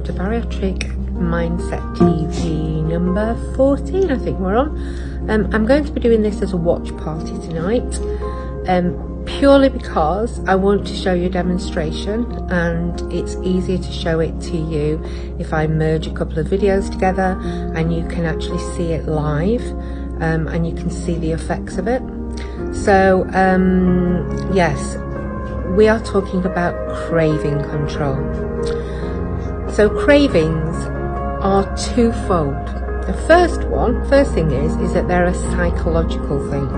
to Bariatric Mindset TV number 14, I think we're on. I'm going to be doing this as a watch party tonight, purely because I want to show you a demonstration, and it's easier to show it to you if I merge a couple of videos together and you can actually see it live, and you can see the effects of it. So yes, we are talking about craving control. So cravings are twofold. The first thing is that they're a psychological thing.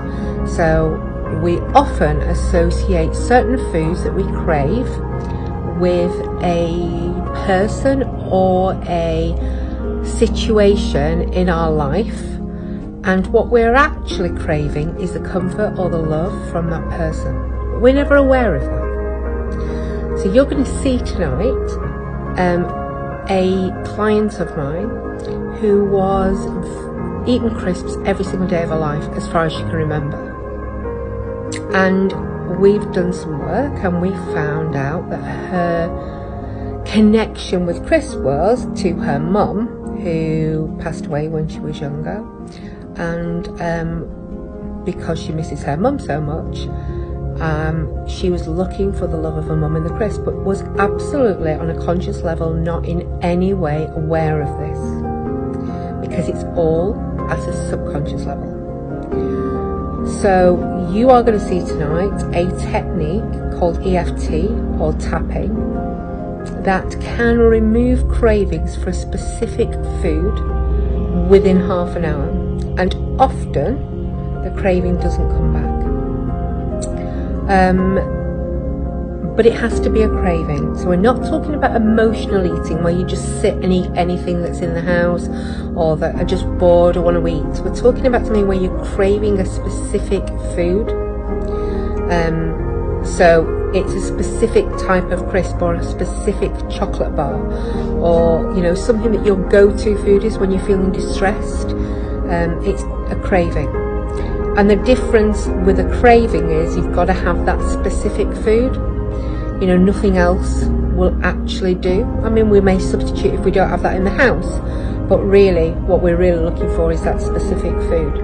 So we often associate certain foods that we crave with a person or a situation in our life, and what we're actually craving is the comfort or the love from that person. We're never aware of that. So you're going to see tonight a client of mine who was eating crisps every single day of her life as far as she can remember. And we've done some work and we found out that her connection with crisps was to her mum, who passed away when she was younger. And because she misses her mum so much, she was looking for the love of her mum in the crisp, but was absolutely on a conscious level not in any way aware of this, because it's all at a subconscious level. So you are going to see tonight a technique called EFT, or tapping, that can remove cravings for a specific food within half an hour, and often the craving doesn't come back. But it has to be a craving. So we're not talking about emotional eating where you just sit and eat anything that's in the house, or that are just bored or want to eat. We're talking about something where you're craving a specific food. So it's a specific type of crisp or a specific chocolate bar, or something that your go-to food is when you're feeling distressed. It's a craving. And the difference with a craving is you've got to have that specific food. Nothing else will actually do. I mean, we may substitute if we don't have that in the house, but really what we're really looking for is that specific food.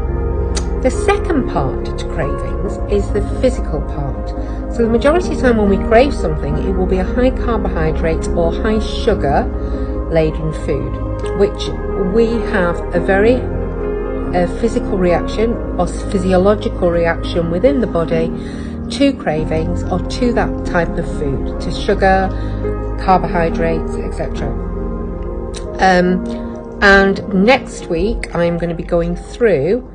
The second part to cravings is the physical part. So the majority of the time when we crave something, it will be a high carbohydrate or high sugar laden food, which we have a very physical reaction or physiological reaction within the body to cravings or to that type of food, to sugar, carbohydrates, etc. And next week I'm going to be going through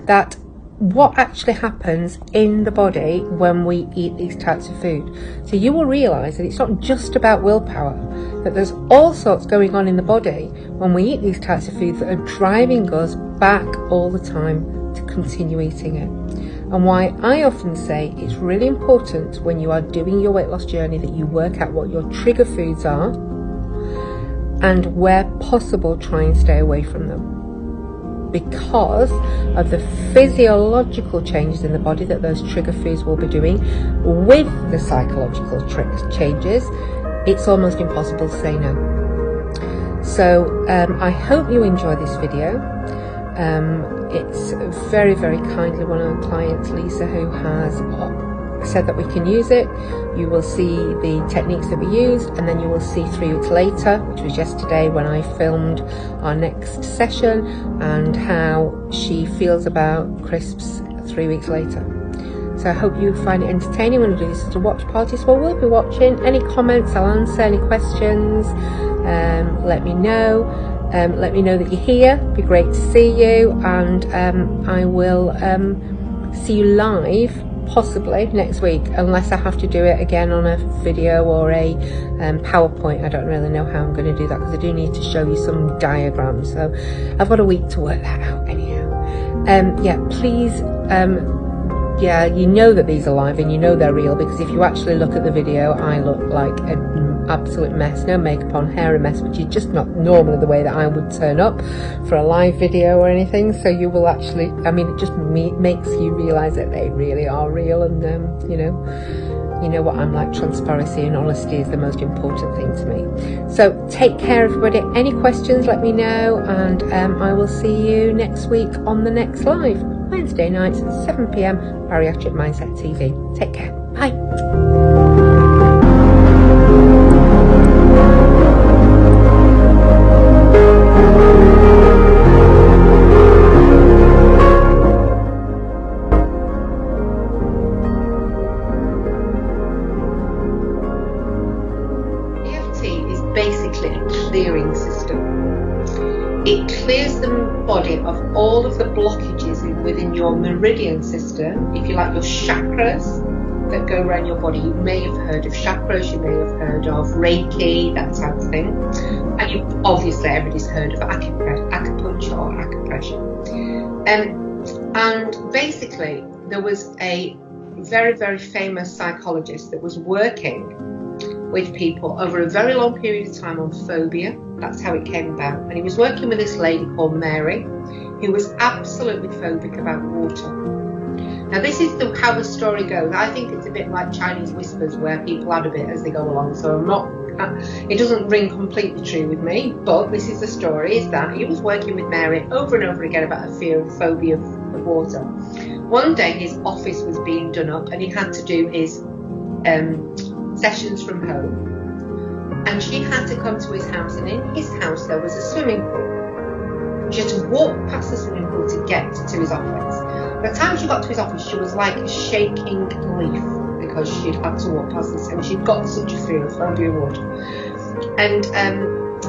that, what actually happens in the body when we eat these types of food. So you will realise that it's not just about willpower, that there's all sorts going on in the body when we eat these types of foods that are driving us back all the time to continue eating it. And why I often say it's really important when you are doing your weight loss journey that you work out what your trigger foods are, and where possible try and stay away from them, because of the physiological changes in the body that those trigger foods will be doing. With the psychological changes, it's almost impossible to say no. So I hope you enjoy this video. It's very, very kindly one of the clients, Lisa, who has said that we can use it. You will see the techniques that we used, and then you will see 3 weeks later, which was yesterday when I filmed our next session, and how she feels about crisps 3 weeks later. So I hope you find it entertaining. When we do this as a watch party, so we'll be watching. Any comments, I'll answer. Any questions, let me know. Let me know that you're here. It'd be great to see you, and I will see you live possibly next week, unless I have to do it again on a video or a PowerPoint. I don't really know how I'm going to do that, because I do need to show you some diagrams, so I've got a week to work that out anyhow. Yeah, please, yeah, you know that these are live and you know they're real, because if you actually look at the video, I look like an absolute mess. No makeup on, hair a mess, which is just not normally the way that I would turn up for a live video or anything. So you will actually, I mean, it just makes you realise that they really are real, and You know what I'm like, transparency and honesty is the most important thing to me. So take care, everybody. Any questions, let me know, and I will see you next week on the next live, Wednesday nights at 7 PM, Bariatric Mindset TV. Take care. Bye. Basically a clearing system. It clears the body of all of the blockages within your meridian system, if you like, your chakras that go around your body. You may have heard of chakras, you may have heard of Reiki, that type of thing, and you obviously everybody's heard of acupuncture or acupressure. And basically there was a very, very famous psychologist that was working with people over a very long period of time on phobia. That's how it came about. And he was working with this lady called Mary, who was absolutely phobic about water. Now this is how the story goes. I think it's a bit like Chinese whispers, where people add a bit as they go along. So I'm not, it doesn't ring completely true with me, but this is the story, is that he was working with Mary over and over again about a fear of phobia of water. One day his office was being done up and he had to do his sessions from home, and she had to come to his house, and in his house there was a swimming pool. She had to walk past the swimming pool to get to his office. By the time she got to his office, she was like a shaking leaf because she'd had to walk past this, and she'd got such a fear of phobia of water. And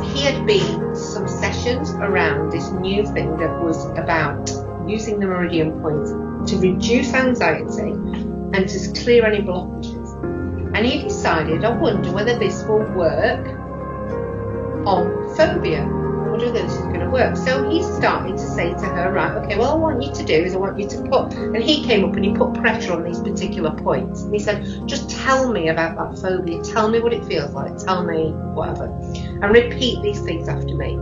he had been some sessions around this new thing that was about using the meridian points to reduce anxiety and to clear any blockages. And he decided, I wonder whether this will work on phobia. I wonder whether this is going to work. So he started to say to her, right, okay, well, I want you to do is I want you to put, and he came up and he put pressure on these particular points. And he said, just tell me about that phobia. Tell me what it feels like. Tell me whatever. And repeat these things after me.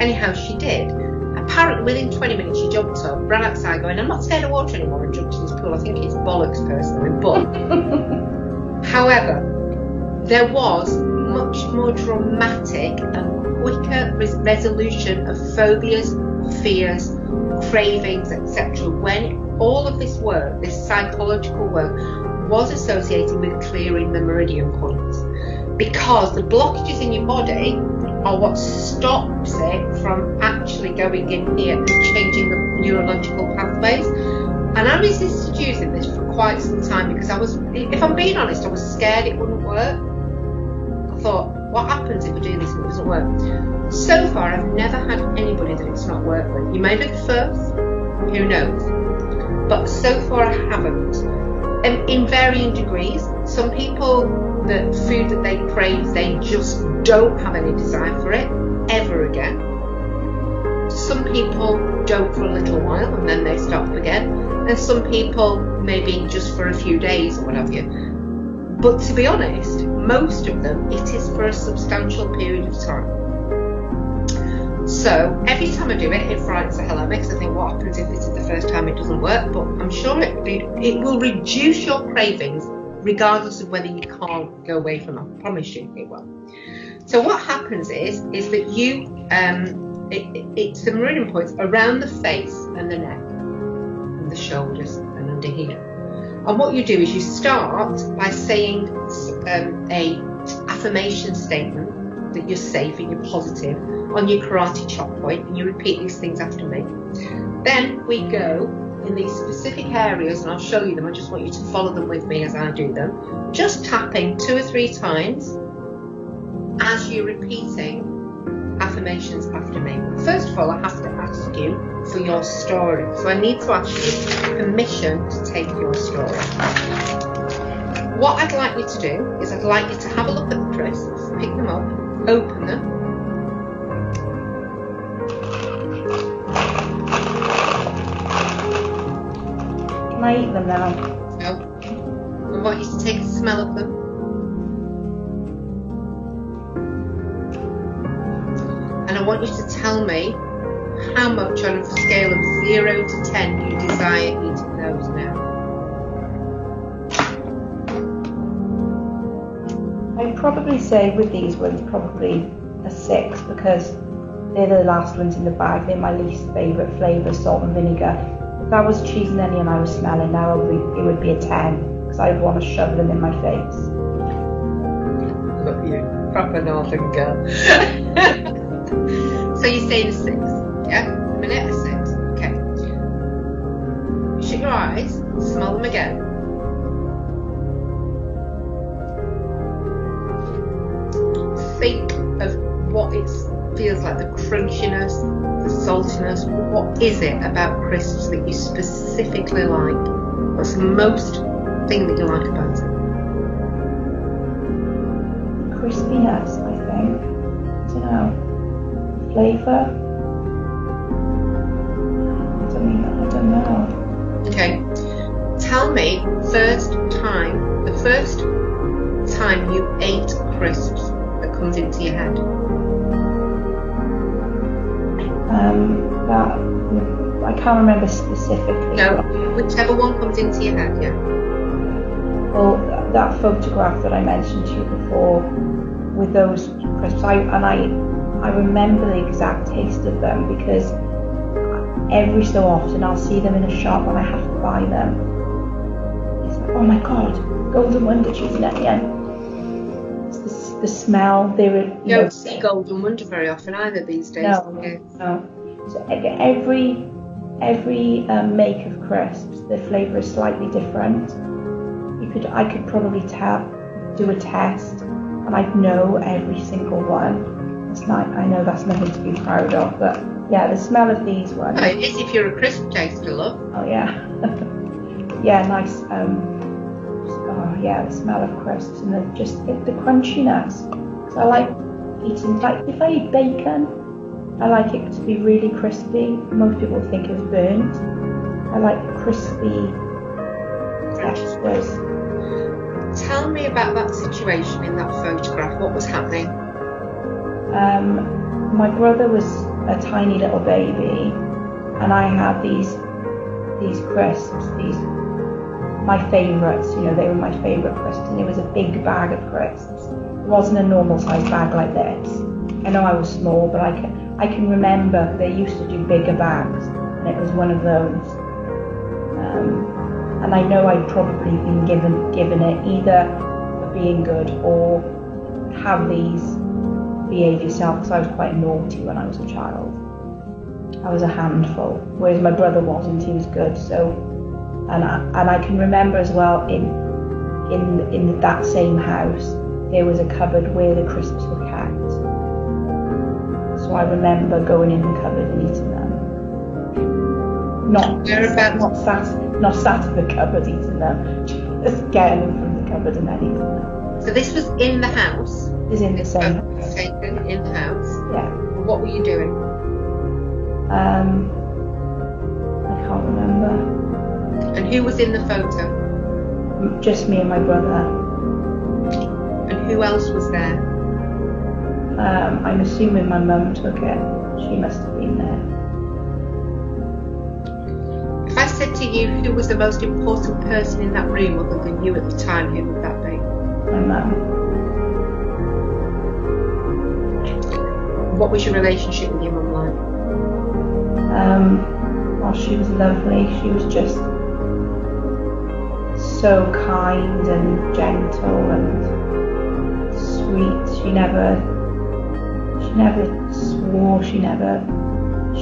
Anyhow, she did. Apparently, within 20 minutes, she jumped up, ran outside going, I'm not scared of water anymore, and jumped in this pool. I think it's bollocks personally, but... However, there was much more dramatic and quicker resolution of phobias, fears, cravings, etc. when all of this work, this psychological work, was associated with clearing the meridian points. Because the blockages in your body are what stops it from actually going in here and changing the neurological pathways. And I resisted using this for quite some time because I was, if I'm being honest, I was scared it wouldn't work. I thought, what happens if I do this and it doesn't work? So far, I've never had anybody that it's not worked with. You may be the first, who knows? But so far, I haven't. And in varying degrees, some people, the food that they crave, they just don't have any desire for it ever again. Some people don't for a little while and then they stop again. And some people maybe just for a few days or what have you. But to be honest, most of them, it is for a substantial period of time. So every time I do it, it frightens the hell out of me because I think, what happens if this is the first time it doesn't work? But I'm sure it will reduce your cravings regardless of whether you can't go away from it. I promise you it will. So what happens is that you, it's the meridian points around the face and the neck and the shoulders and under here. And what you do is you start by saying a affirmation statement that you're safe and you're positive on your karate chop point, and you repeat these things after me. Then we go in these specific areas, and I'll show you them. I just want you to follow them with me as I do them. Just tapping 2 or 3 times as you're repeating affirmations after me. First of all, I have to ask you for your story. So I need to ask you permission to take your story. What I'd like you to do is I'd like you to have a look at the crisps, pick them up, open them. Can I eat them now? No. I want you to take a smell of them. And I want you to tell me how much on a scale of 0 to 10 you desire eating those now. probably say with these ones, probably a 6, because they're the last ones in the bag. They're my least favourite flavour, salt and vinegar. If that was cheese and onion I was smelling now, it would be a 10, because I'd want to shove them in my face. Look at you, proper northern girl. So you're saying a 6, yeah? A minute, a 6. Okay. Shut your eyes, smell them again. Think of what it feels like, the crunchiness, the saltiness. What is it about crisps that you specifically like? What's the most thing that you like about it? Crispiness, I think. I don't know. Flavour? I don't know. Okay. Tell me the first time you ate crisps that comes into your head. That I can't remember specifically. No, whichever one comes into your head, yeah. Well, that photograph that I mentioned to you before with those crisps, I remember the exact taste of them, because every so often I'll see them in a shop and I have to buy them. It's like, oh my god, Golden Wonder cheese and onion. It's the smell. You don't see Golden Wonder very often either these days. No. So every make of crisps, the flavour is slightly different. I could probably do a test, and I'd know every single one. It's not. I know that's nothing to be proud of, but yeah, the smell of these ones. It is if you're a crisp taster, love. Oh yeah, yeah, nice. Oh yeah, the smell of crisps and the crunchiness. So I like eating, like if I eat bacon, I like it to be really crispy. Most people think it's burnt. I like crispy textures. Tell me about that situation in that photograph. What was happening? My brother was a tiny little baby, and I had these crisps, my favourites. You know, they were my favourite crisps, and it was a big bag of crisps. It wasn't a normal sized bag like this. I know I was small, but I can remember they used to do bigger bags, and it was one of those. And I know I'd probably been given it either for being good or have these, behave yourself, because I was quite naughty when I was a child. I was a handful, whereas my brother wasn't. He was good. So, and I can remember as well in that same house there was a cupboard where the crisps were kept. So I remember going in the cupboard and eating them. Not sat in the cupboard eating them, just getting them from the cupboard and then eating them. So this was in the house? It was in the same house. Taken in the house? Yeah. What were you doing? I can't remember. And who was in the photo? Just me and my brother. And who else was there? I'm assuming my mum took it. She must have been there. If I said to you who was the most important person in that room other than you at the time, who would that be? My mum. What was your relationship with your mum like? Well, she was lovely. She was just so kind and gentle and sweet. She never swore. She never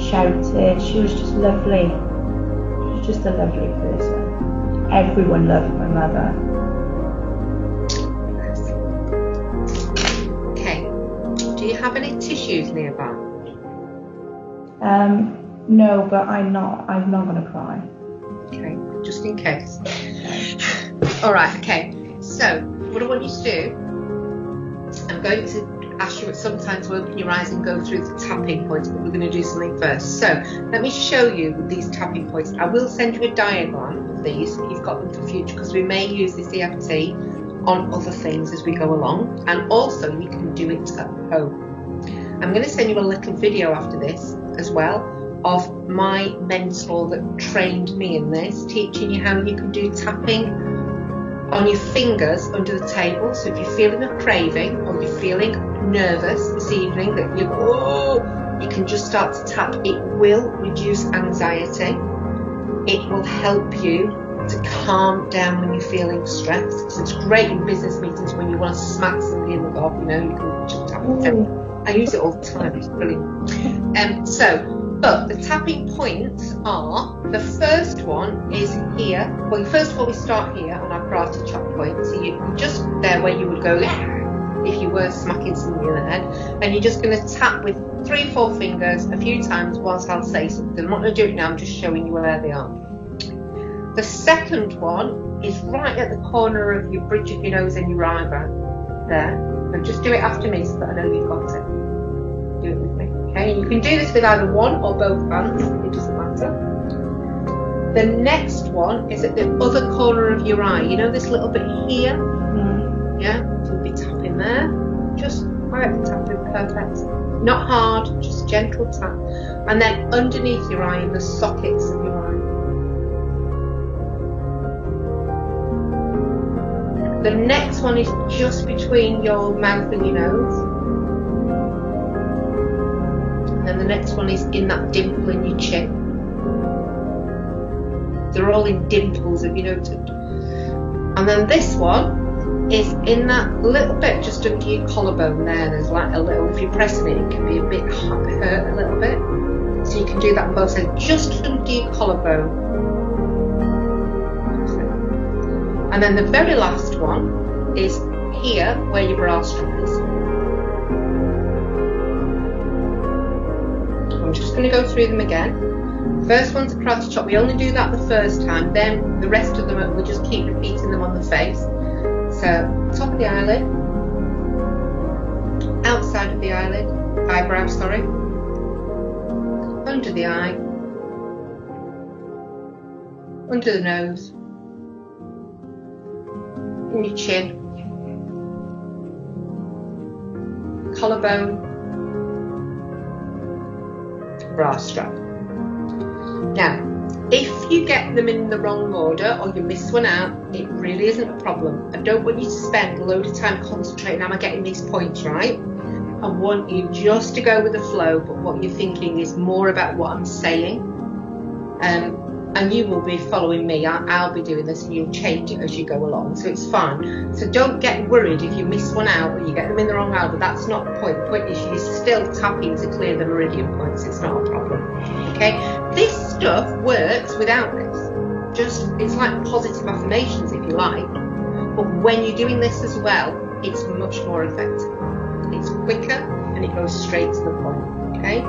shouted. She was just lovely. She was just a lovely person. Everyone loved my mother. Okay. Do you have any tissues nearby? No, but I'm not going to cry. Okay, just in case. All right. Okay. So what I want you to do, I'm going to ask you at some time to open your eyes and go through the tapping points, but we're going to do something first. So let me show you these tapping points. I will send you a diagram of these so you've got them for future, because we may use this EFT on other things as we go along, and also you can do it at home. I'm going to send you a little video after this as well of my mentor that trained me in this, teaching you how you can do tapping on your fingers under the table. So if you're feeling a craving or you're feeling nervous this evening, that you can just start to tap. It will reduce anxiety. It will help you to calm down when you're feeling stressed. So it's great in business meetings when you want to smack somebody in the gob, you know, you can just tap them. I use it all the time, it's brilliant. But the tapping points are, the first one is here. Well, first of all, we start here on our karate chop point. So you're just there where you would go if you were smacking somebody in the head. And you're just going to tap with 3-4 fingers a few times whilst I'll say something. I'm not going to do it now, I'm just showing you where they are. The second one is right at the corner of your bridge of your nose and your eyebrow. There. So just do it after me so that I know you've got it. Do it with me. Okay, and you can do this with either one or both hands, it doesn't matter. The next one is at the other corner of your eye. You know this little bit here? Yeah, so we'll be tapping there. Just quietly tapping, perfect. Not hard, just gentle tap. And then underneath your eye in the sockets of your eye. The next one is just between your mouth and your nose. And then the next one is in that dimple in your chin. They're all in dimples, have you noted? And then this one is in that little bit just under your collarbone there. There's like a little, if you're pressing it, it can be a bit hurt a little bit. So you can do that on both sides, just under your collarbone. And then the very last one is here where your bra strap is. I'm just going to go through them again. First one's a karate chop. We only do that the first time. Then the rest of them, we'll just keep repeating them on the face. So top of the eyelid, outside of the eyebrow, sorry, under the eye, under the nose, in your chin, collarbone, bra strap. Now, if you get them in the wrong order or you miss one out, it really isn't a problem. I don't want you to spend a load of time concentrating, am I getting these points right? I want you just to go with the flow, but what you're thinking is more about what I'm saying. And you will be following me. I'll be doing this and you'll change it as you go along, so it's fine. So don't get worried if you miss one out or you get them in the wrong order. That's not the point. The point is you're still tapping to clear the meridian points. It's not a problem. Okay, this stuff works without this. Just, it's like positive affirmations if you like, but when you're doing this as well, it's much more effective. It's quicker and it goes straight to the point. Okay,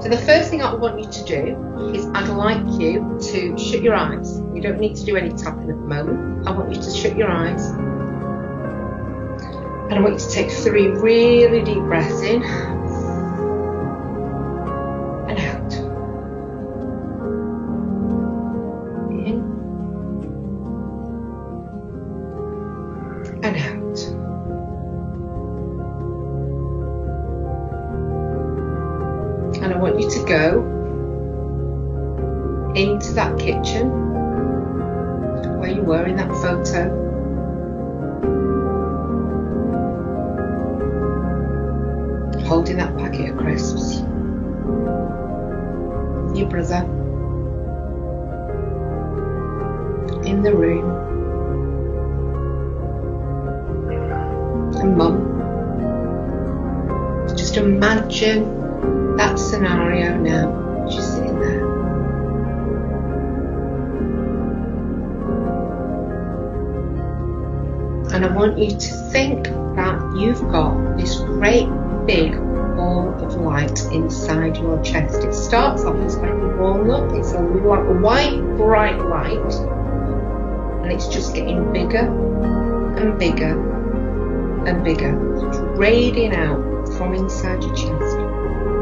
so the first thing I want you to do is I'd like you to shut your eyes. You don't need to do any tapping at the moment. I want you to shut your eyes. And I want you to take 3 really deep breaths in and out. In and out. And I want you to go into that kitchen where you were in that photo. Holding that packet of crisps. Your brother. In the room. And Mum. Just imagine that scenario now, she's sitting there. And I want you to think that you've got this great big ball of light inside your chest. It starts off as like a walnut, it's a white bright light, and it's just getting bigger and bigger and bigger. It's radiating out from inside your chest.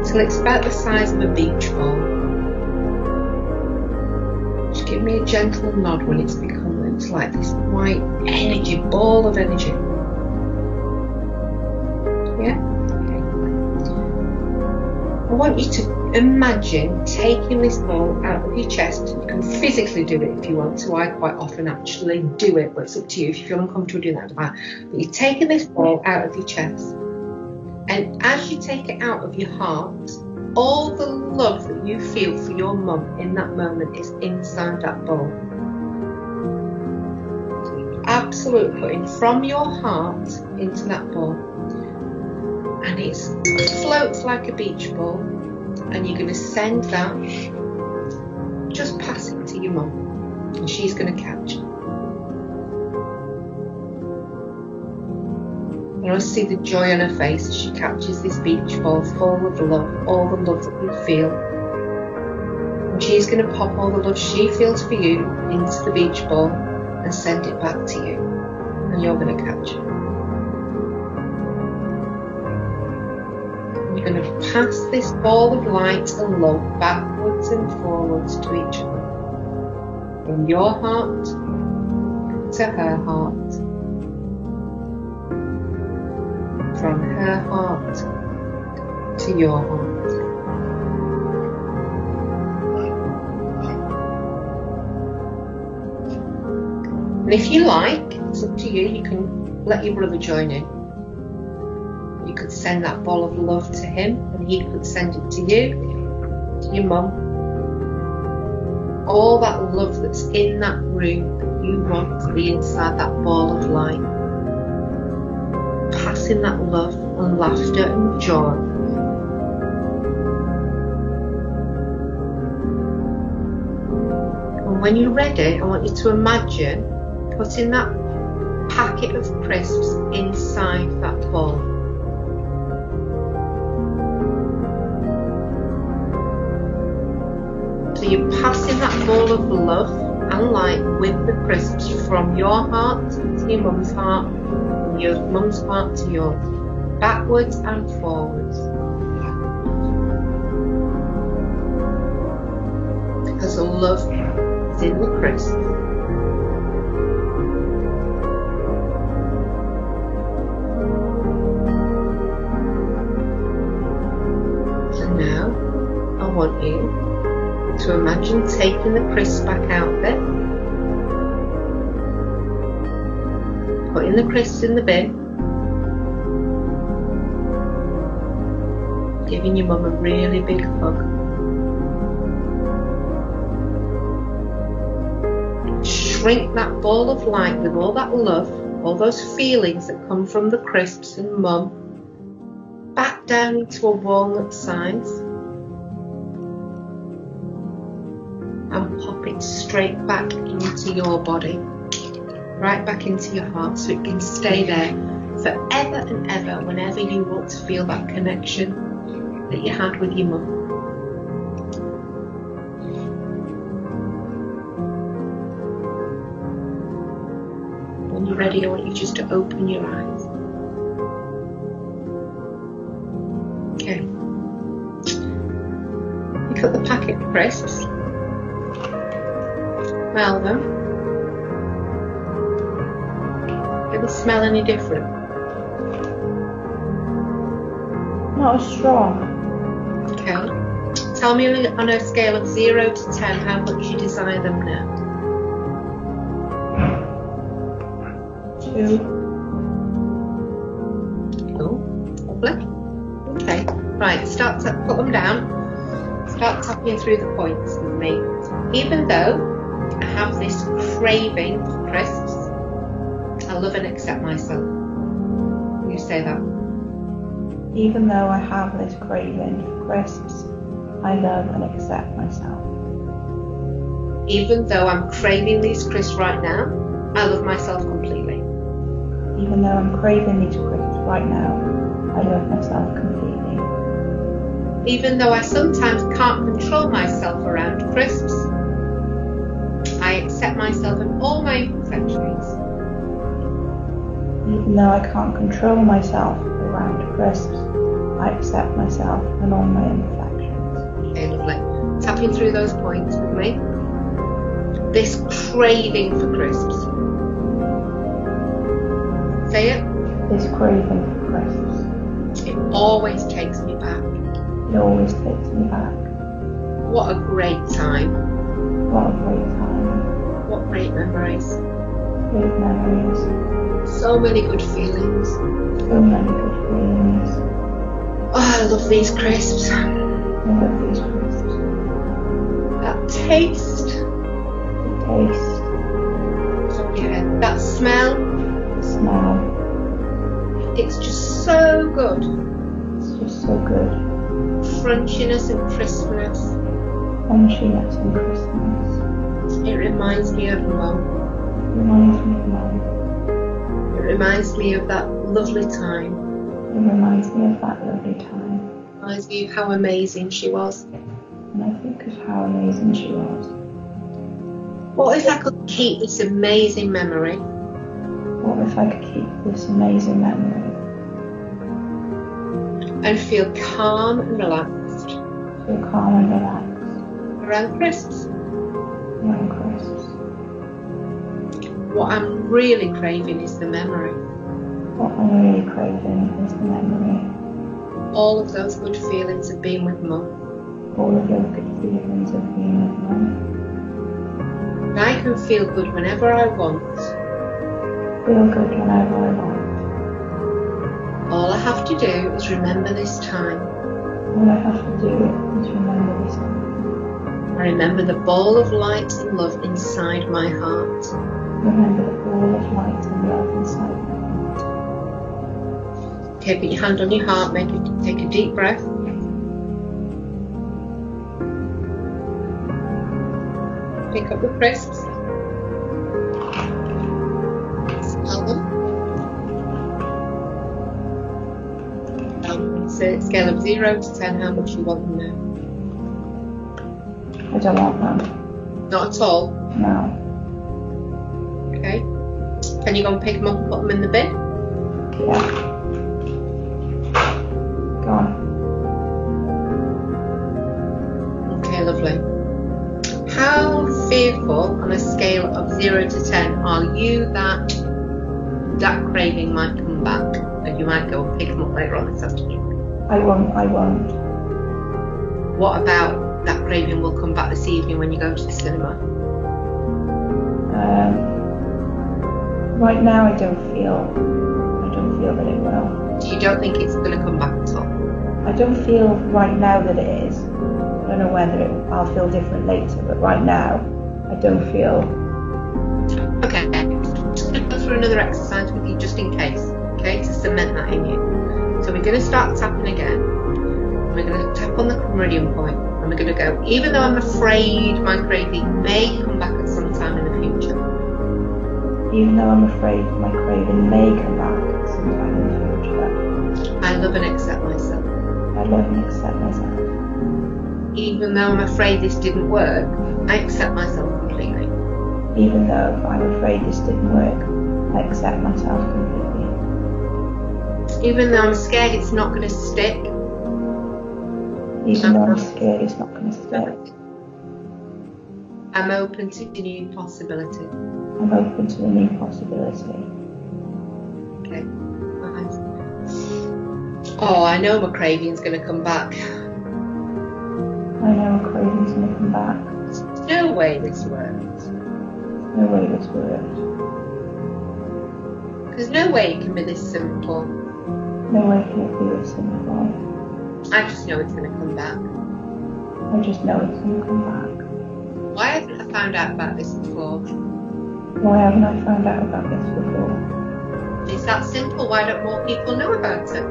Till it's about the size of a beach ball. Just give me a gentle nod when it's like this white energy, ball of energy. Yeah? Okay. I want you to imagine taking this ball out of your chest. You can physically do it if you want to. I quite often actually do it, but it's up to you. If you feel uncomfortable doing that, but you're taking this ball out of your chest, and as you take it out of your heart, all the love that you feel for your mum in that moment is inside that ball. So you're absolutely putting from your heart into that ball, and it floats like a beach ball, and you're going to send that, just pass it to your mum, and she's going to catch it. And I see the joy on her face as she catches this beach ball full of love, all the love that you feel. And she's going to pop all the love she feels for you into the beach ball and send it back to you. And you're going to catch it. And you're going to pass this ball of light and love backwards and forwards to each other. From your heart to her heart. From her heart to your heart. And if you like, it's up to you, you can let your brother join in. You could send that ball of love to him, and he could send it to you, to your mum. All that love that's in that room that you want to be inside that ball of light. Passing that love and laughter and joy. And when you're ready, I want you to imagine putting that packet of crisps inside that ball. So you're passing that ball of love and light with the crisps from your heart to your mum's heart, your mum's heart to yours, backwards and forwards. Because the love is in the crisp. And now I want you to imagine taking the crisp back out there. Putting the crisps in the bin, giving your mum a really big hug. Shrink that ball of light with all that love, all those feelings that come from the crisps and mum, back down into a walnut size, and pop it straight back into your body. Right back into your heart, so it can stay there forever and ever whenever you want to feel that connection that you had with your mum. When you're ready, I want you just to open your eyes. Okay. You put the packet of crisps, smell them. Do they smell any different? Not as strong. Okay. Tell me on a scale of 0 to 10 how much you desire them now. 2. Oh, lovely. Okay. Right, start to put them down. Start tapping through the points with me. Even though I have this craving for crisps, I love and accept myself. You say that. Even though I have this craving for crisps, I love and accept myself. Even though I'm craving these crisps right now, I love myself completely. Even though I'm craving these crisps right now, I love myself completely. Even though I sometimes can't control myself around crisps, I accept myself and all my imperfections. Even though I can't control myself around crisps, I accept myself and all my imperfections. Okay, lovely. Tapping through those points with me. This craving for crisps. Say it. This craving for crisps. It always takes me back. It always takes me back. What a great time. What a great time. What great memories. Great memories. So many good feelings. So many good feelings. Oh, I love these crisps. I love these crisps. That taste. The taste. Yeah, that smell. The smell. It's just so good. It's just so good. Crunchiness and crispness. Crunchiness and Christmas. It reminds me of Mum. Reminds me of Mum. It reminds me of that lovely time. It reminds me of that lovely time. Reminds me of how amazing she was. And I think of how amazing she was. What if I could keep this amazing memory? What if I could keep this amazing memory? And feel calm and relaxed. Feel calm and relaxed. Around crisps. Around crisps. What I'm really craving is the memory. What I'm really craving is the memory. All of those good feelings of being with Mum. All of those good feelings of being with Mum. And I can feel good whenever I want. Feel good whenever I want. All I have to do is remember this time. All I have to do is remember this time. I remember the ball of light and love inside my heart. Remember the ball of light and love inside my heart. Okay, put your hand on your heart, take a deep breath. Pick up the crisps. Smell them. It's a scale of 0 to 10, how much you want them now. I don't want them. Not at all. No. Okay. Can you go and pick them up and put them in the bin? Yeah. Go on. Okay, lovely. How fearful on a scale of 0 to 10 are you that craving might come back and you might go and pick them up later on this afternoon? I won't. What about that craving will come back this evening when you go to the cinema? Right now I don't feel that it will. So you don't think it's going to come back at all? I don't feel right now that it is. I don't know whether I'll feel different later, but right now I don't feel. Okay, I'm just going to go through another exercise with you just in case, okay, to cement that in you. So we're going to start tapping again. We're going to tap on the meridian point and we're going to go, even though I'm afraid my craving may come back at some time in the future. Even though I'm afraid my craving may come back at some time in the future. I love and accept myself. I love and accept myself. Even though I'm afraid this didn't work, I accept myself completely. Even though I'm afraid this didn't work, I accept myself completely. Even though I'm scared it's not going to stick. Even though I'm scared it's not going to stick. I'm open to new possibility. I'm open to a new possibility. Okay. Nice. Oh, I know my craving's going to come back. I know a craving's going to come back. There's no way this works. No way this works. There's no way it can be this simple. No way can it be this simple. I just know it's going to come back. I just know it's going to come back. Why haven't I found out about this before? Why haven't I found out about this before? It's that simple. Why don't more people know about it?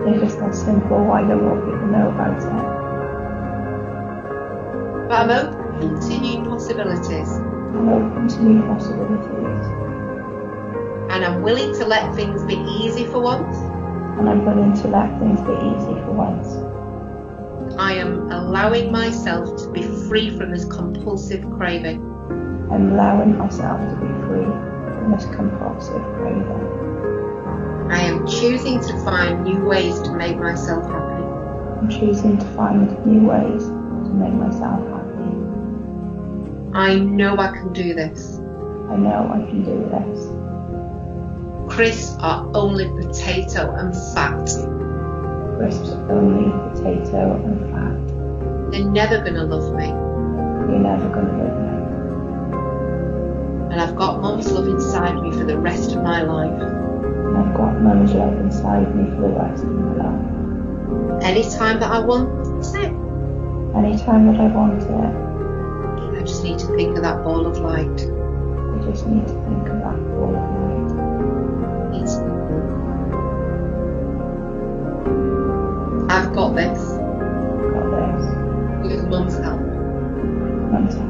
If it's that simple, why don't more people know about it? But I'm open to new possibilities. I'm open to new possibilities. And I'm willing to let things be easy for once. And I'm willing to let things be easy for once. I am allowing myself to be free from this compulsive craving. I'm allowing myself to be free from this compulsive craving. I am choosing to find new ways to make myself happy. I'm choosing to find new ways to make myself happy. I know I can do this. I know I can do this. Crisps are only potato and fat. Crisps are only potato and fat. They're never going to love me. You're never going to love me. And I've got Mum's love inside me for the rest of my life. And I've got Mum's love inside me for the rest of my life. Anytime that I want it. Anytime that I want it. I just need to think of that ball of light. I just need to think of that ball of light. I've got this. Got this. With Mum's help. Mum's help.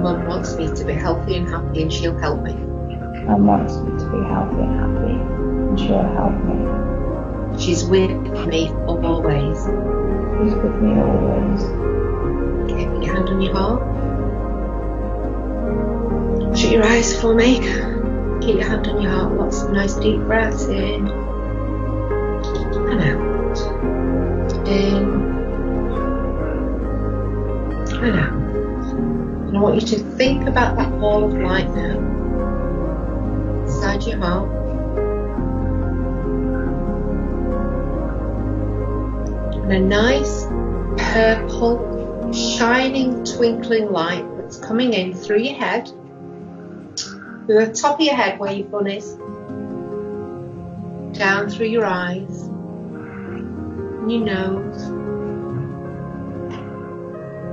Mum wants me to be healthy and happy, and she'll help me. Mum wants me to be healthy and happy, and she'll help me. She's with me always. She's with me always. Okay, put your hand on your heart. Shut your eyes for me. Keep your hand on your heart. Lots of nice deep breaths in and out. In and out. And I want you to think about that ball of light now inside your heart. And a nice purple, shining, twinkling light that's coming in through your head, through the top of your head where your bun is, down through your eyes, and your nose,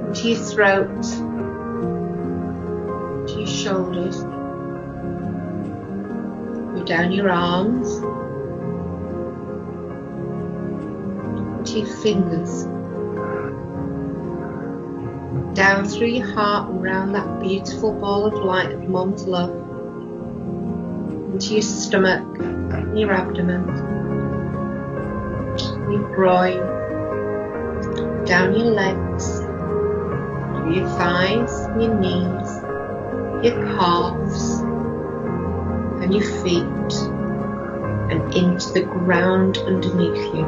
into your throat, to your shoulders, go down your arms, to your fingers, down through your heart and round that beautiful ball of light of Mum's love, into your stomach, your abdomen, your groin, down your legs, through your thighs, your knees, your calves, and your feet, and into the ground underneath you.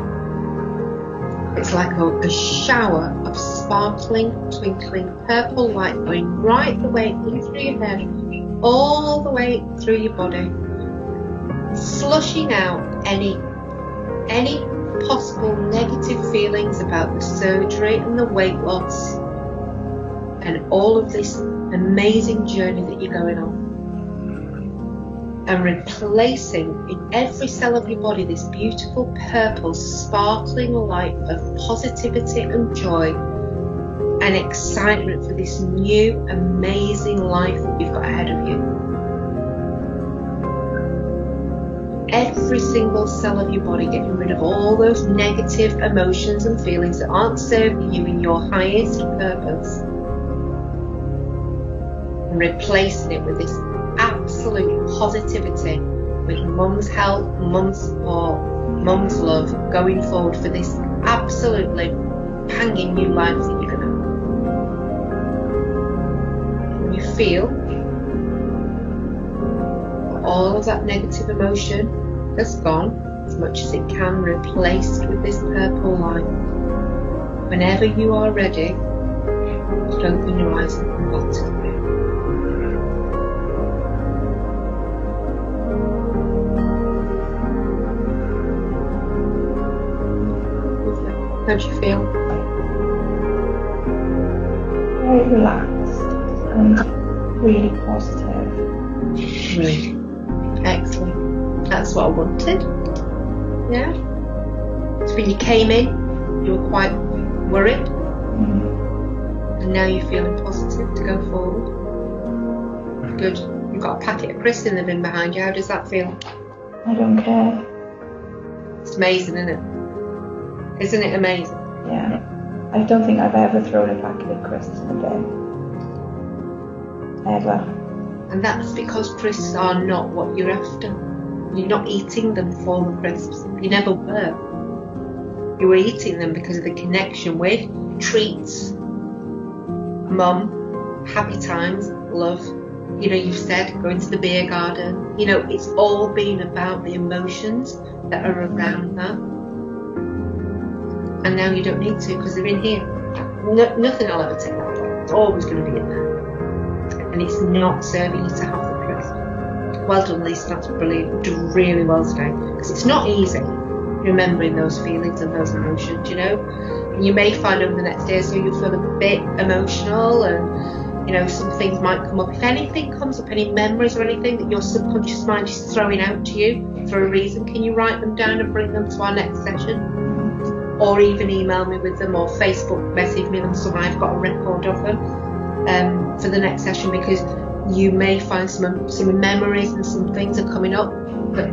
It's like a shower of sparkling, twinkling purple light going right the way in through your head, all the way through your body, flushing out any possible negative feelings about the surgery and the weight loss and all of this amazing journey that you're going on, and replacing in every cell of your body this beautiful purple sparkling light of positivity and joy and excitement for this new amazing life that you've got ahead of you. Every single cell of your body getting rid of all those negative emotions and feelings that aren't serving you in your highest purpose, and replacing it with this absolute positivity, with Mum's help, Mum's support, Mum's love, going forward for this absolutely banging new life that you're going to have. When you feel all of that negative emotion has gone, as much as it can, replaced with this purple light, whenever you are ready, just open your eyes and come back to me. How do you feel? Very relaxed and really positive. Really? Excellent. That's what I wanted. Yeah? So when you came in, you were quite worried. And now you're feeling positive to go forward. Good. You've got a packet of crisps in the bin behind you. How does that feel? I don't care. It's amazing, isn't it? Isn't it amazing? Yeah. I don't think I've ever thrown a packet of crisps in the bin. Ever. And that's because crisps are not what you're after. You're not eating them for the crisps. You never were. You were eating them because of the connection with treats, Mum, happy times, love. You know, you've said going to the beer garden. You know, it's all been about the emotions that are around that. And now you don't need to because they're in here. Nothing will ever take that away. It's always going to be in there. And it's not serving you to have the crisp. Well done, Lisa. That's brilliant. You did really well today. Because it's not easy remembering those feelings and those emotions, you know. You may find over the next day or so you'll feel a bit emotional, and you know, some things might come up. If anything comes up, any memories or anything that your subconscious mind is throwing out to you for a reason, can you write them down and bring them to our next session? Or even email me with them, or Facebook message me them so I've got a record of them for the next session, because you may find some memories and some things are coming up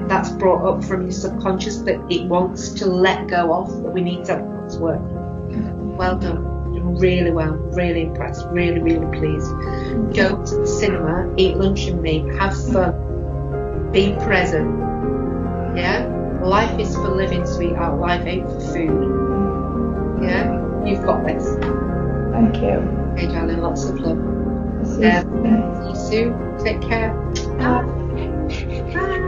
that's brought up from your subconscious that it wants to let go of, that we need to put to work. Well done. You're really well. Really impressed. Really, really pleased. Go to the cinema, eat lunch with me, have fun, be present. Yeah? Life is for living, sweetheart. Life ain't for food. Yeah? You've got this. Thank you. Okay, darling. Lots of love. See you soon. Take care. Bye. Bye.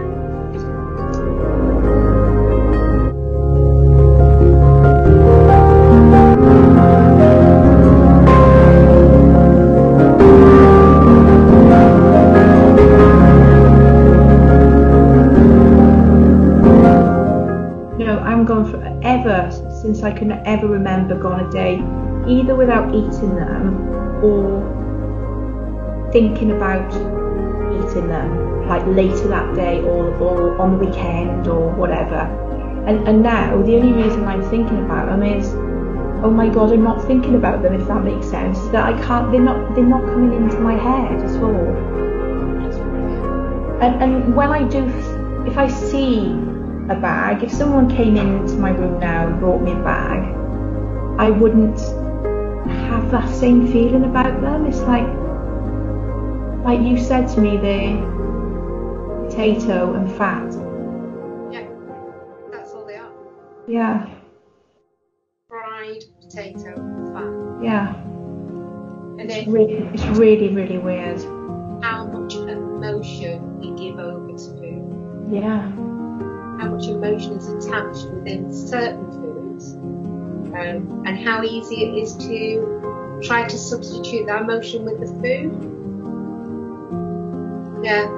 Since I can ever remember, gone a day either without eating them or thinking about eating them, like later that day or on the weekend or whatever. And now the only reason I'm thinking about them is, oh my God, I'm not thinking about them, if that makes sense. That I can't. They're not coming into my head at all. And when I do, if I see a bag, if someone came into my room now and brought me a bag, I wouldn't have that same feeling about them. It's like you said to me, the potato and fat. Yeah, that's all they are. Yeah. Fried potato and fat. Yeah. And then it's really, really weird. How much emotion we give over to food. Yeah. How much emotion is attached within certain foods, and how easy it is to try to substitute that emotion with the food. Yeah,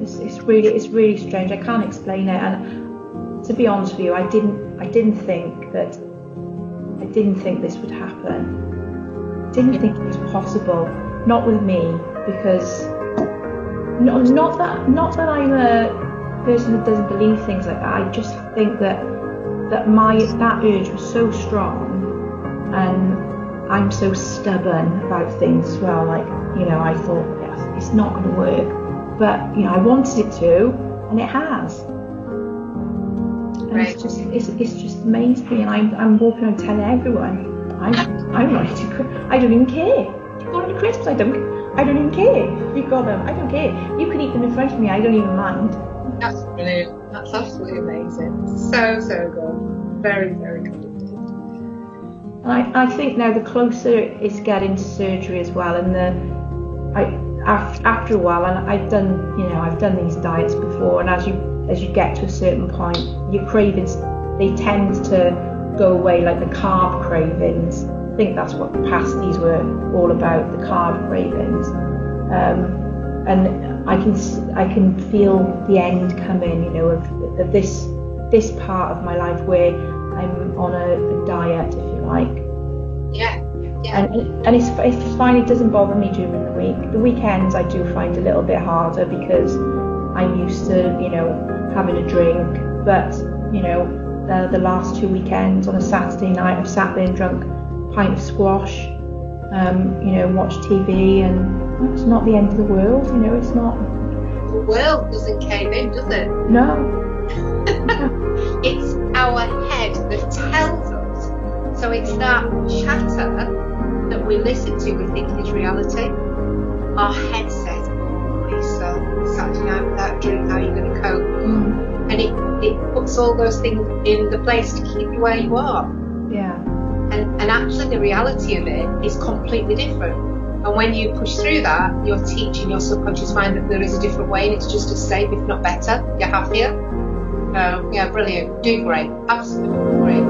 it's really strange. I can't explain it, and to be honest with you, I didn't think this would happen. I didn't think it was possible. Not with me, because not that I'm a person that doesn't believe things like that. I just think that urge was so strong, and I'm so stubborn about things as well. Like, you know, I thought, yes, it's not going to work, but you know, I wanted it to, and it has. And right. it's just amazed me, and I'm walking around telling everyone I'm ready to. I don't even care. You've got any crisps? I don't even care. You've got them. I don't care. You can eat them in front of me. I don't even mind. That's brilliant. That's absolutely amazing. So good. Very, very good indeed. I think now the closer it's getting to surgery as well, and after a while, and I've done these diets before, and as you get to a certain point, your cravings, they tend to go away, like the carb cravings. I think that's what the pasties were all about, the carb cravings. And I can feel the end coming, you know, of this part of my life where I'm on a diet, if you like. Yeah. And it's fine. It doesn't bother me during the week. The weekends I do find a little bit harder because I'm used to, you know, having a drink. But you know, the last 2 weekends on a Saturday night, I've sat there and drunk a pint of squash, you know, watched TV, and it's not the end of the world, you know, it's not. The world doesn't cave in, does it? No. It's our head that tells us. So it's that chatter that we listen to, we think is reality. Our head says, okay, so Saturday night without a drink, how are you going to cope? And it puts all those things in the place to keep you where you are. Yeah. And actually the reality of it is completely different. And when you push through that, you're teaching your subconscious mind that there is a different way, and it's just as safe, if not better. You're happier. Yeah, brilliant. Doing great. Absolutely great.